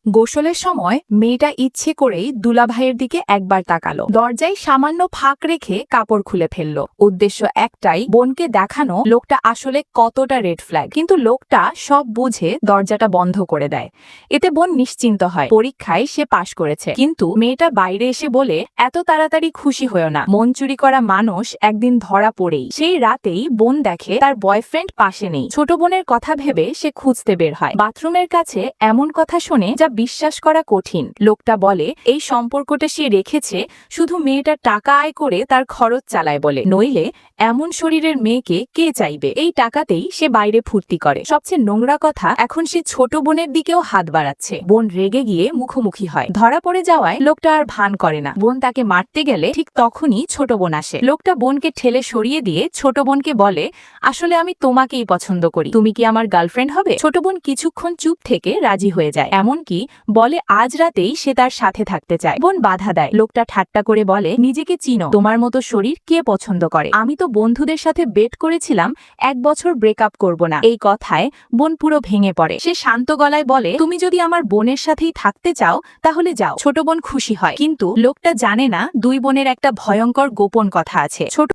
গোসলের সময় মেয়েটা ইচ্ছে করেই দুলাভাইয়ের দিকে একবার তাকালো। দরজায় সামান্য ফাঁক রেখে কাপড় খুলে ফেললো। উদ্দেশ্য একটাই, বোনকে দেখানো লোকটা আসলে কতটা রেড ফ্ল্যাগ। কিন্তু লোকটা সব বুঝে দরজাটা বন্ধ করে দেয়। এতে বোন নিশ্চিন্ত হয়, পরীক্ষায় সে পাশ করেছে। কিন্তু মেয়েটা বাইরে এসে বলে, এত তাড়াতাড়ি খুশি হয়েও না, মন চুরি করা মানুষ একদিন ধরা পড়েই। সেই রাতেই বোন দেখে তার বয়ফ্রেন্ড পাশে নেই। ছোট বোনের কথা ভেবে সে খুঁজতে বের হয়। বাথরুমের কাছে এমন কথা শোনে যা বিশ্বাস করা কঠিন। লোকটা বলে এই সম্পর্কটা সে রেখেছে শুধু মেয়েটা টাকা আয় করে তার খরচ চালায় বলে, নইলে এমন শরীরের মেয়েকে কে চাইবে। এই টাকাতেই সে বাইরে ফুর্তি করে। সবচেয়ে নোংরা কথা, এখন সে ছোট বোনের দিকেও হাত বাড়াচ্ছে। বোন রেগে গিয়ে মুখোমুখি হয়। ধরা পড়ে যাওয়ায় লোকটা আর ভান করে না। বোন তাকে মারতে গেলে ঠিক তখনই ছোট বোন আসে। লোকটা বোনকে ঠেলে সরিয়ে দিয়ে ছোট বোনকে বলে, আসলে আমি তোমাকেই পছন্দ করি, তুমি কি আমার গার্লফ্রেন্ড হবে? ছোট বোন কিছুক্ষণ চুপ থেকে রাজি হয়ে যায়, এমনকি বলে আজ রাতেই সে তার সাথে থাকতে চায়। বোন বাধা দেয়। লোকটা ঠাট্টা করে বলে, নিজেকে চিনো, তোমার মতো শরীর কে পছন্দ করে? আমি তো বন্ধুদের সাথে বেট করেছিলাম 1 বছর ব্রেকআপ করব না। এই কথায় বোন পুরো ভেঙে পড়ে। সে শান্ত গলায় বলে, তুমি যদি আমার বোনের সাথেই থাকতে চাও তাহলে যাও। ছোট বোন খুশি হয়, কিন্তু লোকটা জানে না দুই বোনের একটা ভয়ঙ্কর গোপন কথা আছে। ছোট